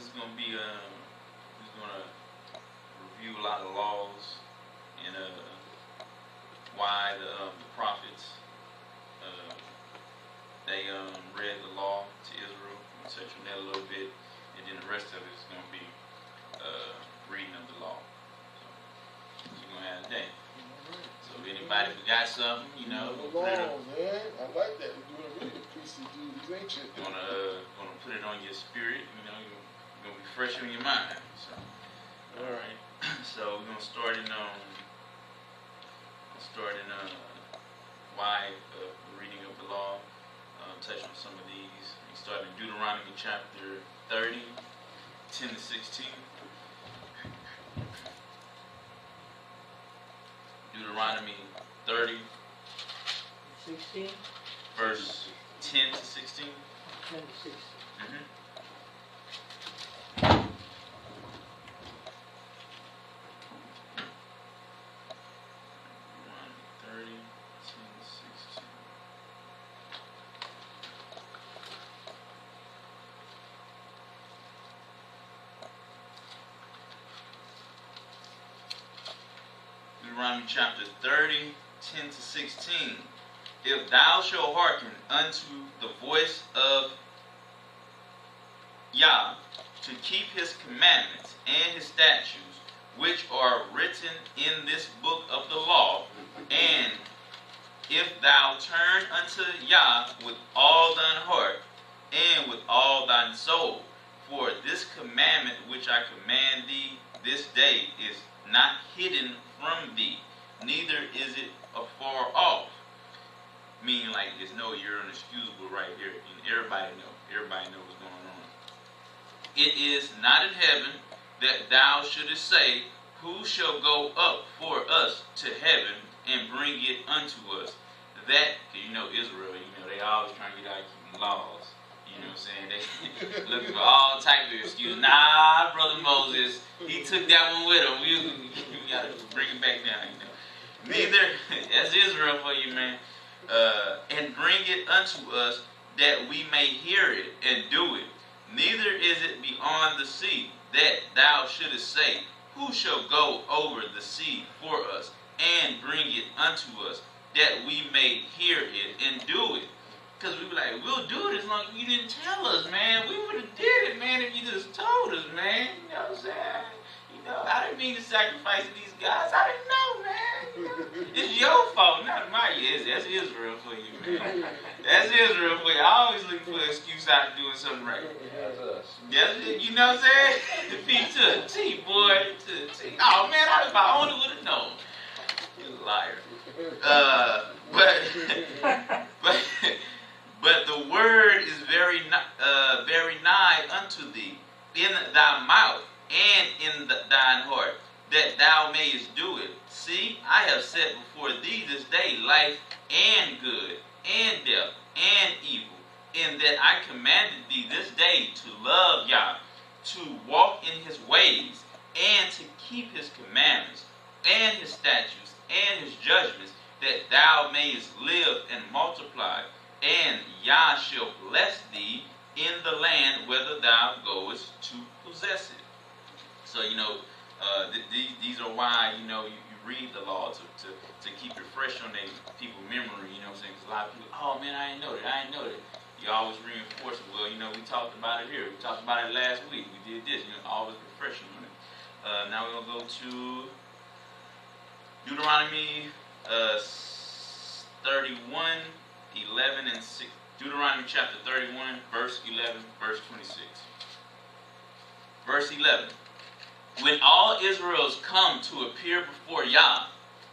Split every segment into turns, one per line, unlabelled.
is going to be he's going to review a lot of laws and why the prophets they read the law to Israel. We'll touch on that a little bit, and then the rest of it is going to be reading of the law. So we're going to have today. So if anybody forgot something, you know,
man, I like that. We're doing really the priestly duties, ain't you?
Gonna put it on your spirit. You know, you're gonna be fresh on your mind. So, all right. So we're gonna start in why the reading of the law. Touch on some of these. We start in Deuteronomy chapter 30, 10 to 16. Deuteronomy 30,
16?
verse 10 to 16.
10 to 16. Deuteronomy chapter 30, 10 to 16. If thou shalt hearken unto the voice of Yah, to keep his commandments and his statutes, which are written in this book of the law, and if thou turn unto Yah with all thine heart and with all thine soul, for this commandment which I command thee this day is not hidden from thee, neither is it afar off. Meaning, like, it's no, you're inexcusable right here. And everybody know what's going on. It is not in heaven that thou shouldest say, who shall go up for us to heaven and bring it unto us? That, you know, Israel, you know, they always trying to get out of keeping laws. You know what I'm saying? They looking for all type of excuses. Nah, Brother Moses, he took that one with him. We got to bring it back down, you know. Neither, that's Israel for you, man. And bring it unto us that we may hear it and do it. Neither is it beyond the sea that thou shouldest say, who shall go over the sea for us and bring it unto us that we may hear it and do it. Because we be like, we'll do it as long as you didn't tell us, man. We would have did it, man, if you just told us, man. You know what I'm saying? You know, I didn't mean to sacrifice these guys. I didn't know, man. You know, it's your fault, not mine. That's Israel for you, man. That's Israel for you. I always look for an excuse out of doing something right.
That's us.
You know what I'm saying? The P to a T, boy. To a T. Oh, man, if I only would have known. You're a liar. But the word is very nigh unto thee, in thy mouth and in thine heart, that thou mayest do it. See, I have set before thee this day life and good, and death and evil, in that I commanded thee this day to love Yah, to walk in his ways, and to keep his commandments, and his statutes, and his judgments, that thou mayest live and multiply. And Yah shall bless thee in the land whither thou goest to possess it. So, you know, these are why, you know, you read the law to keep it fresh on people's memory, you know what I'm saying? Because a lot of people, oh man, I didn't know that. You always reinforce it. Well, you know, we talked about it here. We talked about it last week. We did this. You know, always refreshing on it. Now we're going to go to Deuteronomy 31, 11 and 6. Deuteronomy chapter 31, verse 11, verse 26. Verse 11. When all Israels come to appear before Yah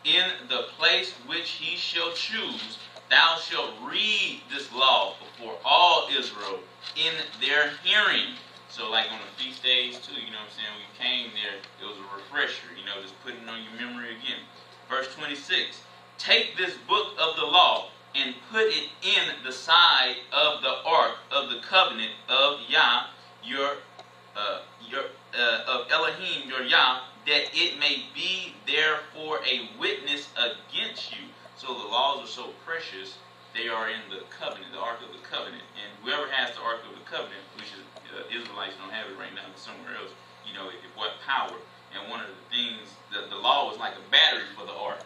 in the place which he shall choose, thou shalt read this law before all Israel in their hearing. So like on the feast days too, you know what I'm saying? When you came there, it was a refresher, you know, just putting it on your memory again. Verse 26. Take this book of the law and put it in the side of the ark of the covenant of Yah, of Elohim, your Yah, that it may be there for a witness against you. So the laws are so precious, they are in the covenant, the ark of the covenant. And whoever has the ark of the covenant, which is
Israelites don't have it right now, but somewhere else, you know, it what power. And one of the things, the law was like a battery for the ark.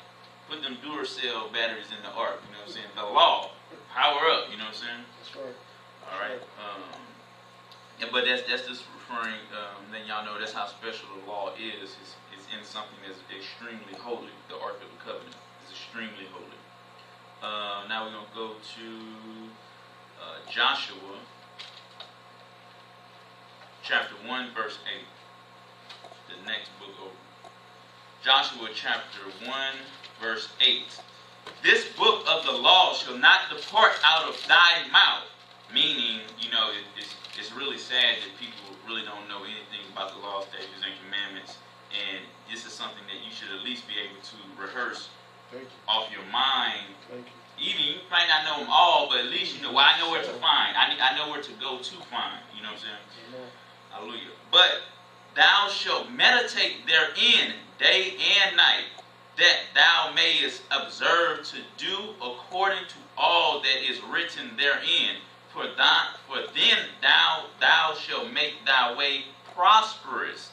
Put them Duracell batteries in the ark, you know what I'm saying? The law, power up, you know what I'm saying?
That's right.
All right. Yeah, but that's just referring. Then y'all know that's how special the law is. It's in something that's extremely holy. The Ark of the Covenant is extremely holy. Now we're gonna go to Joshua, chapter 1, verse 8. The next book over. Joshua chapter 1, verse 8. This book of the law shall not depart out of thy mouth. Meaning, you know, it's really sad that people really don't know anything about the law, statutes, and commandments. And this is something that you should at least be able to rehearse off your mind.
Thank you.
Even you might not know them all, but at least you know, well, I know where to find. I know where to go to find. You know what I'm saying?
Amen.
Hallelujah. But thou shalt meditate therein day and night, that thou mayest observe to do according to all that is written therein. For then thou shalt make thy way prosperous,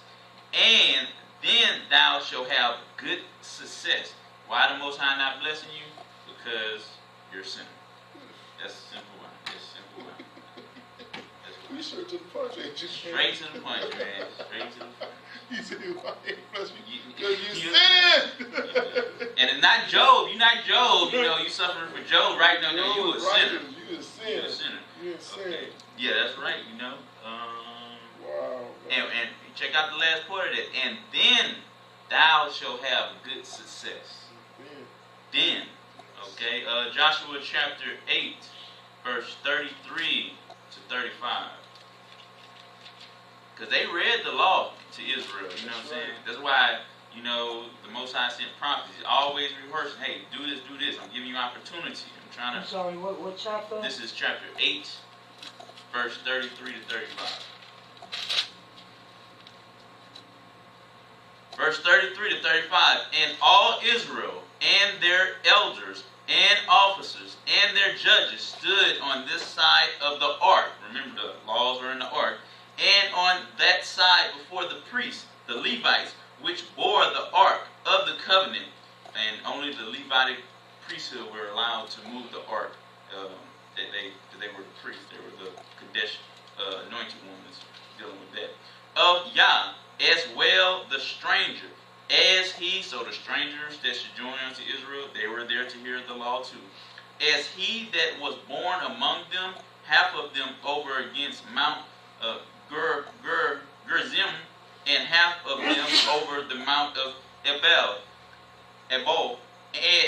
and then thou shalt have good success. Why the Most High not blessing you? Because you're a sinner. That's the simple one. That's the simple one.
You straight to the punch, ain't you?
Straight to the punch, man. Straight to the punch.
You said why ain't bless me?
Because
You sinning.
And it's not Job. You're not Job. You know, you suffering for Job, right? No, you a sinner.
You a sinner.
You a sinner.
You a sinner.
Okay. Yeah, that's right. You know.
Wow.
And check out the last part of that. And then thou shalt have good success. Then. Okay. Joshua chapter 8, verse 33 to 35. Because they read the law to Israel. You know what I'm saying? That's why, you know, the Most High sent prophets. He's always rehearsing, hey, do this, do this. I'm giving you opportunity.
I'm sorry, what chapter?
This is chapter 8, verse 33 to 35. Verse 33 to 35. And all Israel and their elders and officers and their judges stood on this side of the ark. Remember, the laws were in the ark. And on that side before the priests, the Levites, which bore the ark of the covenant. And only the Levitic priesthood were allowed to move the ark. They were the priests. They were the Kadesh anointed ones dealing with that. Of Yah, as well the stranger, as he, so the strangers that should join unto Israel, they were there to hear the law too. As he that was born among them, half of them over against Mount Gerizim, and half of them over the Mount of Ebal,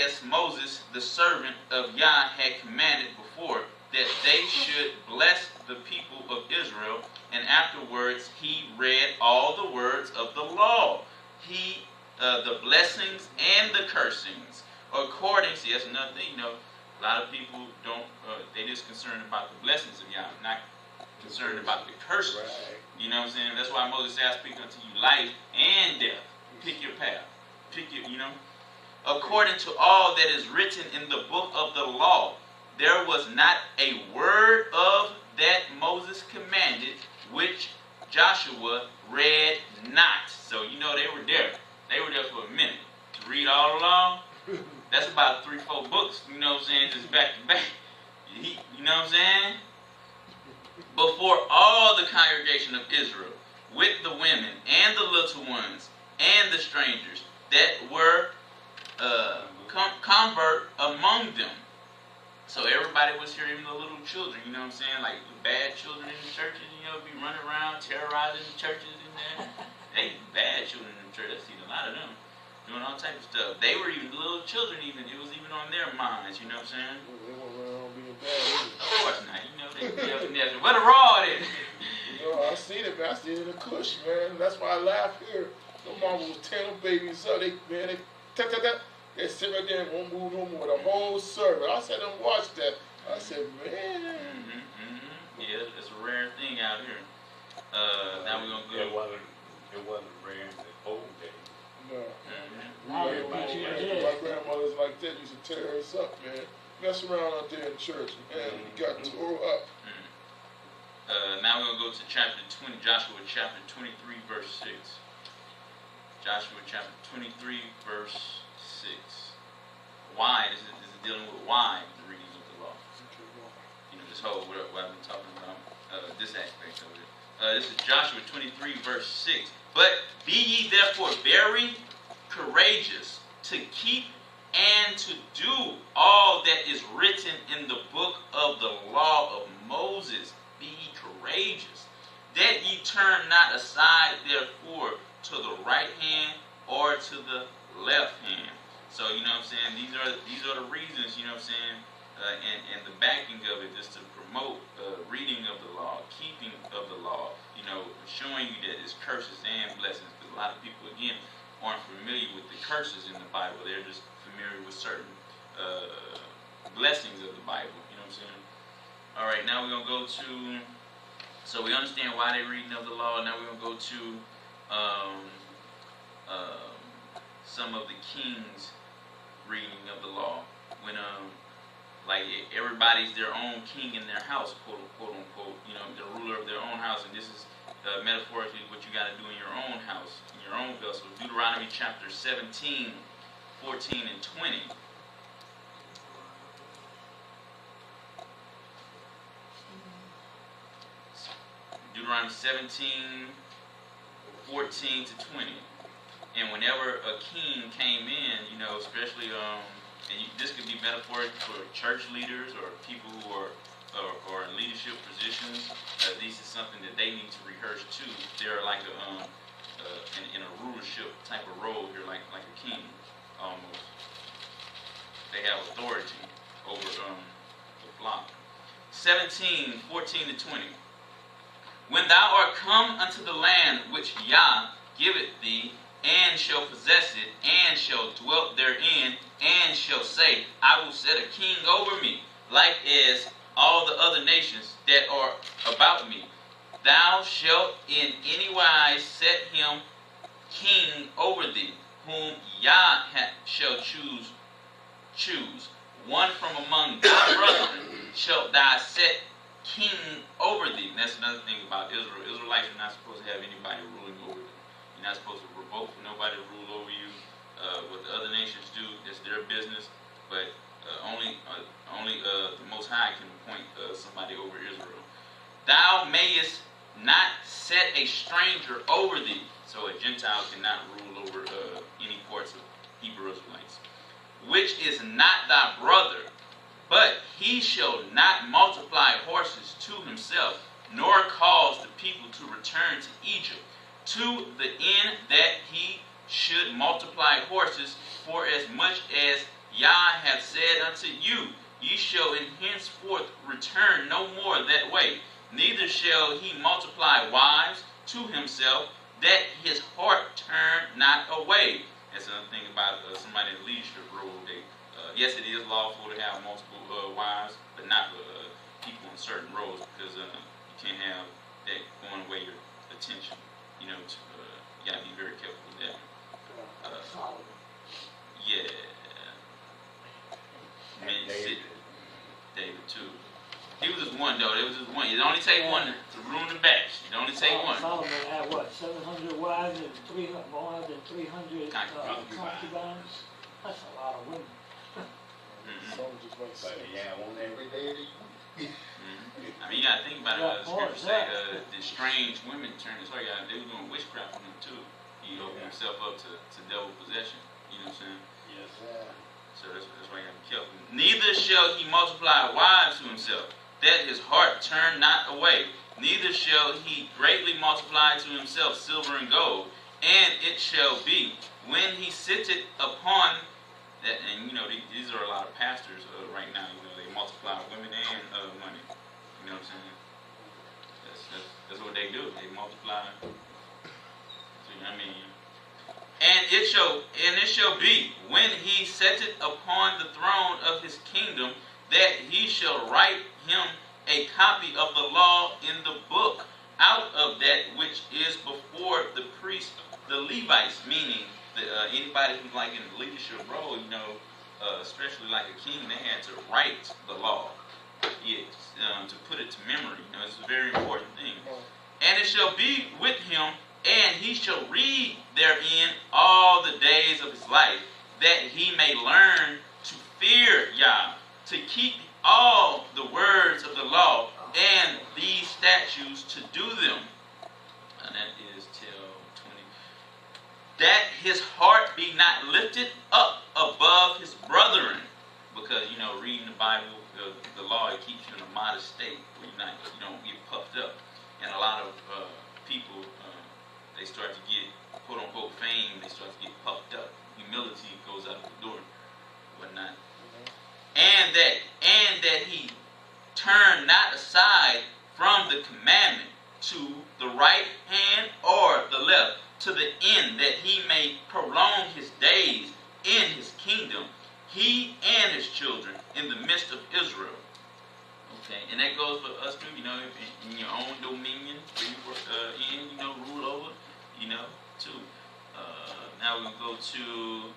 as Moses, the servant of Yah, had commanded before, that they should bless the people of Israel. And afterwards he read all the words of the law, the blessings and the cursings, according. See, that's another thing. You know, a lot of people don't. They just concerned about the blessings of Yah, not concerned about the curses.
Right.
You know what I'm saying? That's why Moses said, I speak unto you life and death. Pick your path. Pick your, you know. According to all that is written in the book of the law, there was not a word of that Moses commanded, which Joshua read not. So, you know, they were there. They were there for a minute to read all along. That's about 3-4 books, you know what I'm saying, just back to back. You know what I'm saying? Before all the congregation of Israel, with the women and the little ones and the strangers that were convert among them. So everybody was here, even the little children, you know what I'm saying? Like the bad children in the churches, you know, be running around terrorizing the churches in there. They bad children in the church. I've seen a lot of them doing all types of stuff. They were even little children, even it was even on their minds, you know what I'm saying?
They weren't around being bad.
Of course not. You know, they be up in there. What a rod is.
You know, I seen it, man. I seen it in the cush, man. That's why I laugh here. The mama was tearing them babies up. They sit right there and won't move no more. The whole service. I sat and watched that. I said, man.
Yeah, it's a rare thing out here. Now we're gonna go.
It wasn't rare in the old days.
No.
Now
My grandmother's like that. Used to tear us up, man. Mess around out there in church, man. We got tore up.
Now we're going to go to chapter 20, Joshua chapter 23, verse 6. Joshua chapter 23, verse 6. Why? This is dealing with why the reading of the law. You know, this whole, what I've been talking about, this aspect of it. This is Joshua 23, verse 6. But be ye therefore very courageous to keep and to do all that is written in the book of the law of Moses. Be ye courageous, that ye turn not aside therefore to the right hand or to the left hand. So, you know what I'm saying, these are the reasons, you know what I'm saying, and the backing of it is to promote reading of the law, keeping of the law, you know, showing you that it's curses and blessings. Because a lot of people, again, aren't familiar with the curses in the Bible. They're just familiar with certain blessings of the Bible, you know what I'm saying. All right, now we're going to go to, so we understand why they're reading of the law. Now we're going to go to some of the kings' reading of the law. When, like, everybody's their own king in their house, quote unquote, you know, the ruler of their own house. And this is metaphorically what you got to do in your own house, in your own vessel. Deuteronomy chapter 17, 14, and 20. Deuteronomy 17, 14 to 20. And whenever a king came in, you know, especially, this could be metaphoric for church leaders or people who are in leadership positions. This is something that they need to rehearse too. They're like in a rulership type of role here, like a king almost. They have authority over the flock. 17, 14 to 20. When thou art come unto the land which Yah giveth thee, and shall possess it, and shall dwell therein, and shall say, I will set a king over me, like as all the other nations that are about me. Thou shalt in any wise set him king over thee, whom Yah shall choose. One from among thy brethren shalt thou set king over thee. And that's another thing about Israel. Israelites are not supposed to have anybody ruling over them. You're not supposed to revoke for nobody to rule over you. What the other nations do, that's their business. But only the Most High can appoint somebody over Israel. Thou mayest not set a stranger over thee. So a Gentile cannot rule over any parts of Hebrew Israelites. Which is not thy brother, but he shall not multiply horses to himself, nor cause the people to return to Egypt, to the end that he should multiply horses, for as much as Yah hath said unto you, ye shall in henceforth return no more that way. Neither shall he multiply wives to himself, that his heart turn not away. That's another thing about somebody in leadership role. Yes, it is lawful to have multiple wives, but not for people in certain roles, because you can't have that going away your attention. You know, you got to be very careful with that. Yeah. David too. He was just one though. There was just one. It only take one to ruin the batch. It only take one.
Solomon had what, 700 wives and more than 300 concubines? That's a lot of women.
But yeah, one every day.
I mean, you gotta think about it. The scriptures say the strange women turned his heart. They were doing witchcraft on him too. He opened himself up to devil possession. You know what I'm saying?
Yes.
So that's why you gotta be careful. Neither shall he multiply wives to himself, that his heart turn not away. Neither shall he greatly multiply to himself silver and gold. And it shall be, when he sitteth upon that, and you know, these are a lot of pastors right now. You know, they multiply women and money. You know what I'm saying? That's what they do. They multiply. So, you know what I mean? And it shall be, when he setteth upon the throne of his kingdom, that he shall write him a copy of the law in the book, out of that which is before the priests, the Levites, meaning anybody who's like in a leadership role, you know, especially like a king, they had to write the law. Yes, to put it to memory. You know, it's a very important thing. And it shall be with him, and he shall read therein all the days of his life, that he may learn to fear Yah, to keep all the words of the law and these statutes to do them. And that is till 20. That his heart be not lifted up above his brethren. Because, you know, reading the Bible, the law, it keeps you in a modest state where you don't get puffed up. And a lot of people, they start to get, quote unquote, fame, they start to get puffed up. Humility goes out the door, whatnot. And that he turn not aside from the commandment to the right hand or the left, to the end that he may prolong his days in his kingdom, he and his children in the midst of Israel. Okay, and that goes for us too, you know, in your own dominion, where you work in, you know, rule over, you know, too. Now we'll go to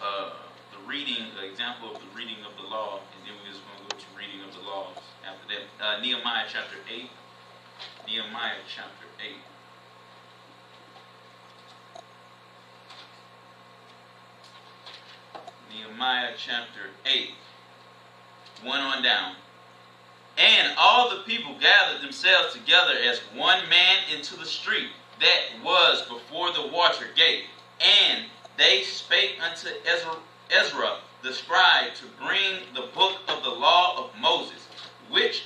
the reading, the example of the reading of the law, and then we're just going to go to reading of the laws after that. Nehemiah chapter 8. Nehemiah chapter 8. Nehemiah chapter 8. 1 on down. And all the people gathered themselves together as one man into the street that was before the water gate. And they spake unto Ezra the scribe to bring the book of the law of Moses, which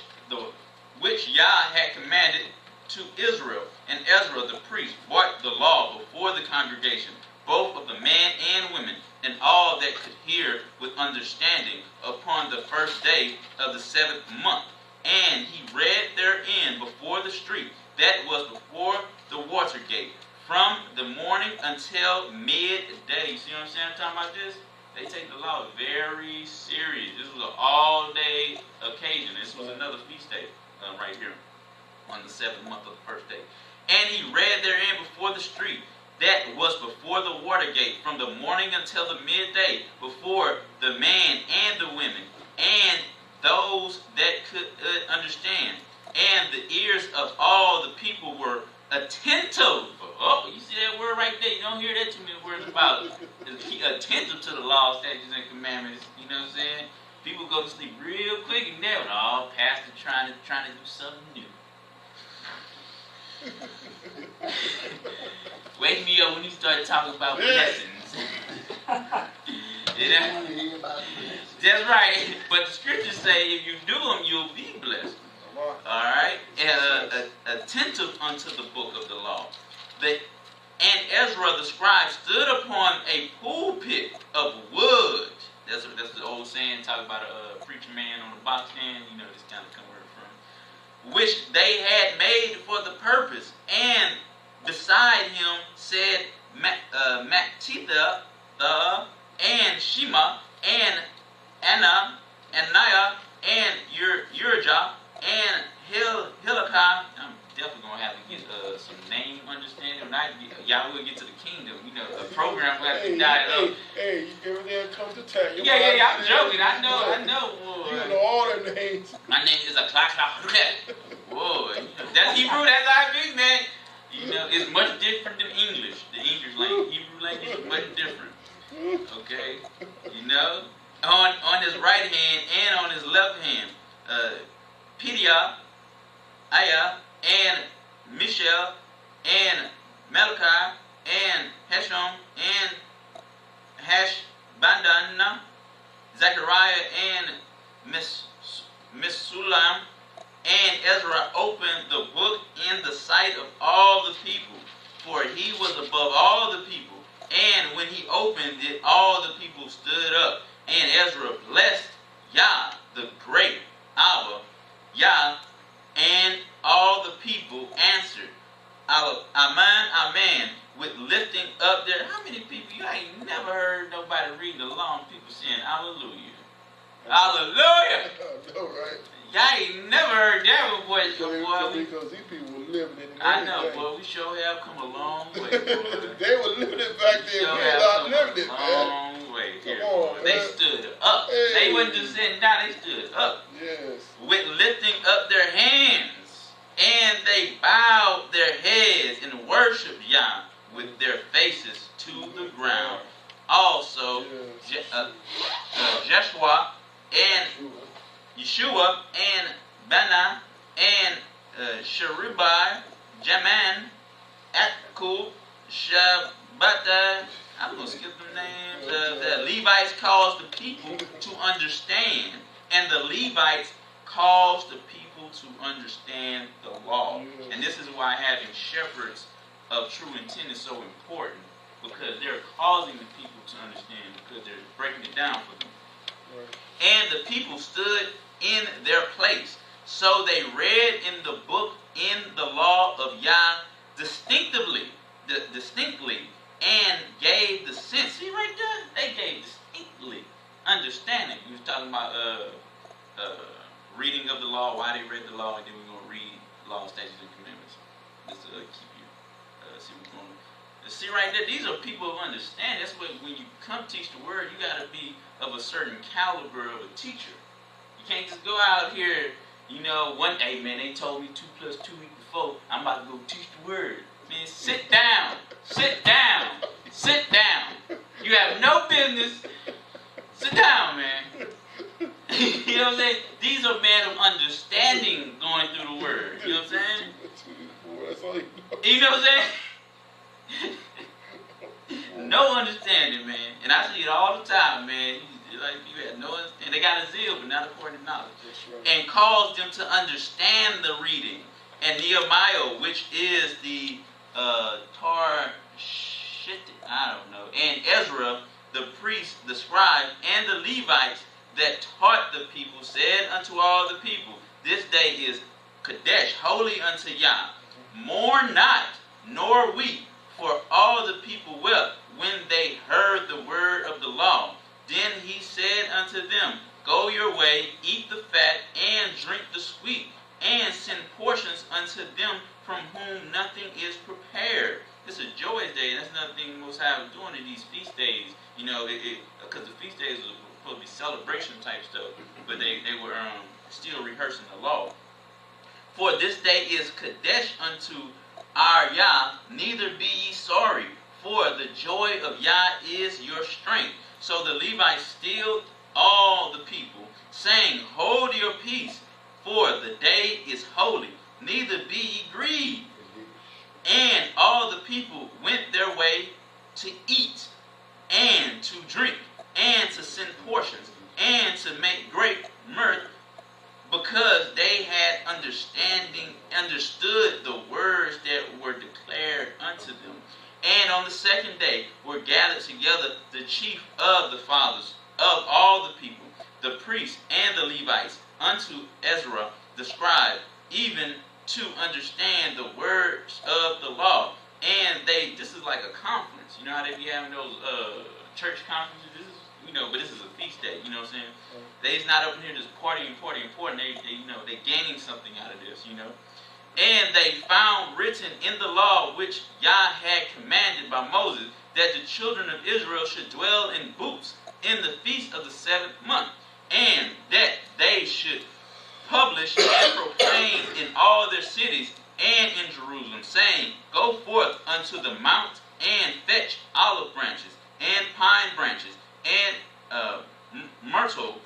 Yah had commanded to Israel. And Ezra the priest brought the law before the congregation, both of the men and women, and all that could hear with understanding, upon the first day of the 7th month. And he read therein before the street that was before the water gate, from the morning until midday. You see what I'm saying? I'm talking about this? They take the law very serious. This was an all-day occasion. This was another feast day right here on the 7th month of the first day. And he read therein before the street that was before the water gate, from the morning until the midday, before the man and the women, and those that could understand. And the ears of all the people were attentive. Oh, you see that word right there? You don't hear that too many words about attentive to the law, statutes, and commandments. You know what I'm saying? People go to sleep real quick and they're all pastor trying to do something new. Wake me up when you start talking about blessings. You know? That's right. But the scriptures say if you do them, you'll be blessed. Alright? Attentive unto the book of the law. And Ezra the scribe stood upon a pulpit of wood. That's the old saying, talk about a preacher man on a box stand. You know, this kind of come where it's from. Which they had made for the purpose. And beside him said Mattitha, and Shema, and Anna, and Naiah, and Urijah, and Hilkiah. I'm definitely going to have to get some name understanding. Y'all will get to the kingdom. You know, the program will have to die up.
Hey, everything comes to town.
Yeah, I'm joking. I know. Boy.
You know all the names.
My name is a clock. Whoa, that's Hebrew. That's Arabic, man. You know, it's much different than English. The English language, Hebrew language is much different. Okay, you know, on his right hand and on his left hand, Pidiah, Ayah, and Mishael, and Malachi, and Hesham, and Hashbandana, Zechariah, and Mesulam. And Ezra opened the book in the sight of all the people, for he was above all the people. And when he opened it, all the people stood up. And Ezra blessed Yah, the great Abba, Yah, and all the people answered, Amen, Amen, with lifting up their... How many people? You ain't never heard nobody reading the law and people saying, Hallelujah. Hallelujah!
I know, right?
Y'all ain't never heard that before, boy.
Because these people were living in it.
I know, boy. We sure have come a long way, boy.
They were living it back then. We are living it, man.
Long way. Come on, man. They stood up.
They wasn't just sitting down, they stood up.
Yes.
With lifting up their hands. And they bowed their heads and worshiped Yah with their faces to the ground. Also, Joshua and Yeshua and Bana and Sheribai, Jaman, Akub, Shabbata. I'm going to skip the names. The Levites caused the people to understand, and the Levites caused the people to understand the law. And this is why having shepherds of true intent is so important, because they're causing the people to understand, because they're breaking it down for them. And the people stood in their place. So they read in the book, in the law of Yah, distinctly, and gave the sense. See right there? They gave distinctly understanding. We was talking about reading of the law, why they read the law, and then we're going to read law, statutes, and commandments. Just to keep you, see what's going on. See right there, these are people who understand. That's what, when you come teach the word, you got to be of a certain caliber of a teacher. You can't just go out here, you know, one day, man, they told me 2 + 2 = 4. I'm about to go teach the word. Man, sit down. Sit down. Sit down. You have no business. Sit down, man. You know what I'm saying? These are men of understanding going through the word. You know what I'm saying? You know what I'm saying? No understanding, man. And I see it all the time, man. Like, you had no understanding. They got a zeal, but not according to knowledge. And caused them to understand the reading. And Nehemiah, which is the Torah, I don't know, and Ezra, the priest, the scribe, and the Levites that taught the people, said unto all the people, this day is Kadesh, holy unto Yah. Mourn not, nor weep, for all the people wept when they heard the word of the law. Then he said unto them, go your way, eat the fat, and drink the sweet, and send portions unto them from whom nothing is prepared. It's a joyous day. That's another thing the Most High was doing in these feast days. You know, because the feast days were supposed to be celebration type stuff, but they were still rehearsing the law. For this day is Kadesh unto our Yah, neither be ye sorry, for the joy of Yah is your strength. So the Levites stilled all the people, saying, hold your peace, for the day is holy, neither be ye grieved. And all the people went their way to eat, and to drink, and to send portions, and to make great mirth, because they had understood the words that were declared unto them. And on the second day were gathered together the chief of the fathers of all the people, the priests and the Levites, unto Ezra the scribe, even to understand the words of the law. And this is like a conference. You know how they be having those church conferences? But this is a feast day. You know what I'm saying? They's not up in here just partying. They gaining something out of this. And they found written in the law which Yah had commanded by Moses, that the children of Israel should dwell in booths in the feast of the 7th month, and that they should publish and proclaim in all their cities and in Jerusalem, saying, go forth unto the mount and fetch olive branches and pine branches and myrtle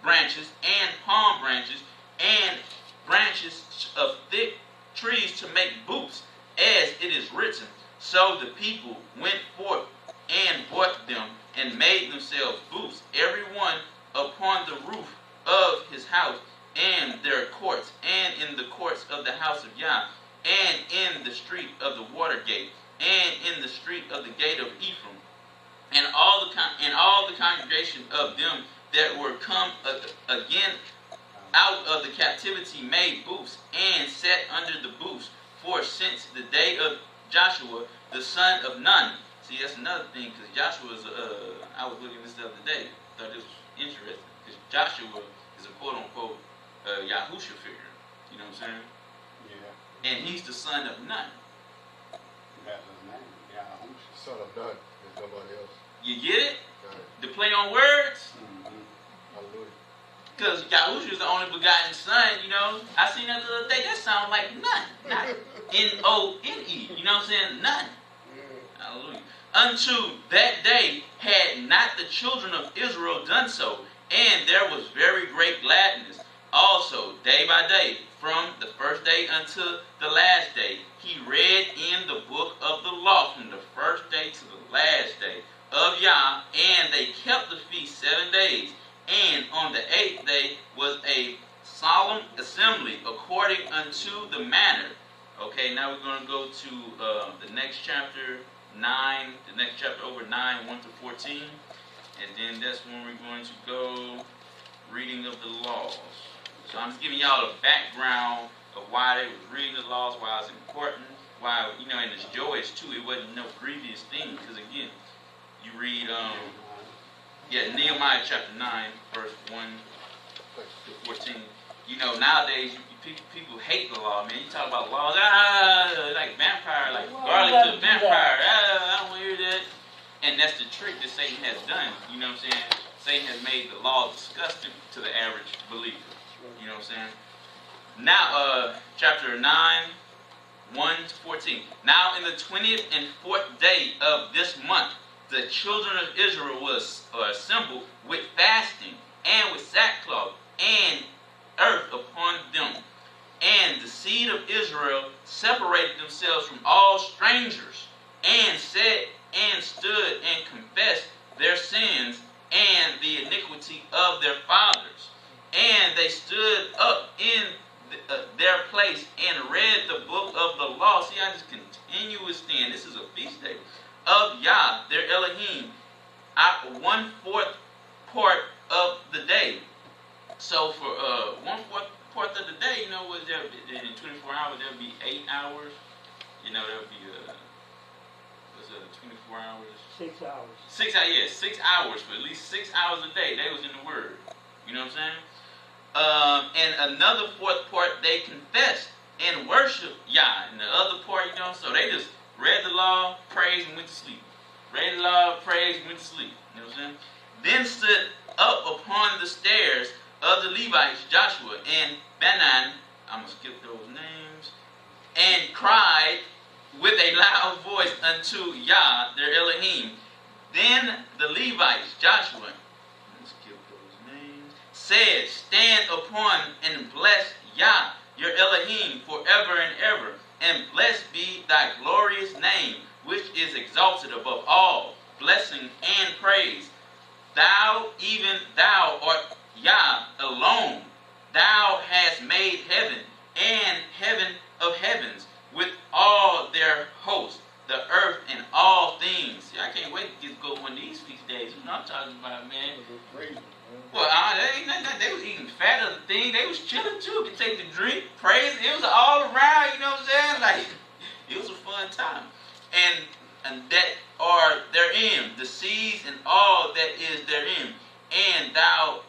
branches and palm branches and branches of thick trees to make booths, as it is written. So the people went forth and bought them and made themselves booths, every one upon the roof of his house, and their courts, and in the courts of the house of Yah, and in the street of the water gate, and in the street of the gate of Ephraim. And all the congregation of them that were come again out of the captivity made booths, and sat under the booths, for since the day of Joshua the son of Nun. See, that's another thing, because Joshua is I was looking at this the other day, thought this was interesting, because Joshua is a quote-unquote Yahusha figure. You know what I'm saying? Yeah. And he's the son of Nun.
That's his name, Yahusha.
Son of Nun. There's nobody else.
You get it? The play on words?
I
Because Yahushua is the only begotten Son, you know. I seen that the other day. That sounds like none. Not N-O-N-E. You know what I'm saying? None. Hallelujah. Unto that day had not the children of Israel done so, and there was very great gladness. Also, day by day, from the first day until the last day, he read in the book of the law from the first day to the last day of Yah, and they kept the feast 7 days. And on the 8th day was a solemn assembly according unto the manner. Okay, now we're going to go to the next chapter 9, the next chapter over 9, 1 to 14. And then that's when we're going to go reading of the laws. So I'm just giving y'all a background of why they was reading the laws, why it's important, why, you know, and it's joyous too. It wasn't no grievous thing. Because again, you read Nehemiah chapter 9, verse 1 to 14. You know, nowadays, people hate the law, man. You talk about laws, like vampire, like garlic to a vampire. I don't want to hear that. And that's the trick that Satan has done. You know what I'm saying? Satan has made the law disgusting to the average believer. You know what I'm saying? Now, chapter 9, 1 to 14. Now, in the 20th and 4th day of this month, the children of Israel was assembled with fasting and with sackcloth and earth upon them. And the seed of Israel separated themselves from all strangers, and said and stood and confessed their sins and the iniquity of their fathers. And they stood up in their place and read the book of the law. See, I just continuous stand. This is a feast day of Yah, their Elohim, at 1/4 part of the day. So for 1/4 part of the day, you know, what there in 24 hours there would be 8 hours. You know, there would be 24 hours.
6 hours.
6 hours, yeah, 6 hours for at least 6 hours a day. They was in the Word. You know what I'm saying? And another 4th part they confessed and worshiped Yah. And the other part, you know, so they just read the law, praised, and went to sleep. Read the law, praised, and went to sleep. You know what I'm saying? Then stood up upon the stairs of the Levites, Joshua and Benan, I'm going to skip those names, and cried with a loud voice unto Yah, their Elohim. Then the Levites, Joshua, I'm going to skip those names, said, stand upon and bless Yah, your Elohim, forever and ever. And blessed be thy glorious name, which is exalted above all blessing and praise. Thou, even thou art Yah alone. Thou hast made heaven and heaven of heavens with all their hosts, the earth and all things. See, I can't wait to get go one of these feast days. You know what I'm talking about, man. Well, they was eating fat of the thing. They was chilling too. Could take the drink, praise. It was all around. You know what I'm saying? Like, it was a fun time. And that are therein, the seas and all that is therein. And thou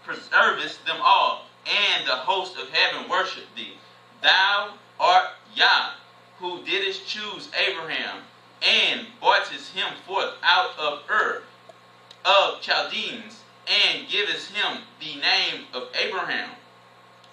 preservest them all, and the host of heaven worship thee. Thou art Yah, who didst choose Abraham, and broughtest him forth out of Ur of Chaldeans, and givest him the name of Abraham,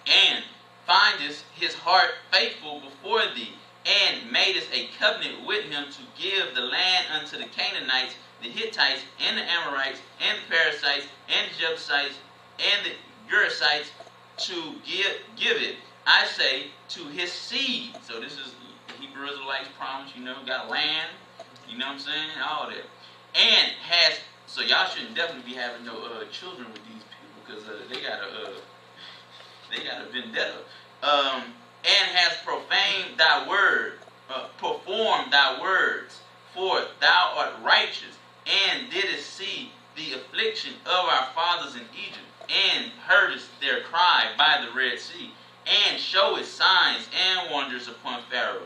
and findest his heart faithful before thee, and madest a covenant with him to give the land unto the Canaanites, the Hittites, and the Amorites, and the Perizzites, and the Jebusites, and the Gerasites, to give it, I say, to his seed. So this is the Hebrew Israelites promise, you know, got land, you know what I'm saying, all that. And has, so y'all shouldn't definitely be having no children with these people, because they got a vendetta. And has profaned thy word, performed thy words, for thou art righteous, and didst see the affliction of our fathers in Egypt, and heardest their cry by the Red Sea, and showest signs and wonders upon Pharaoh,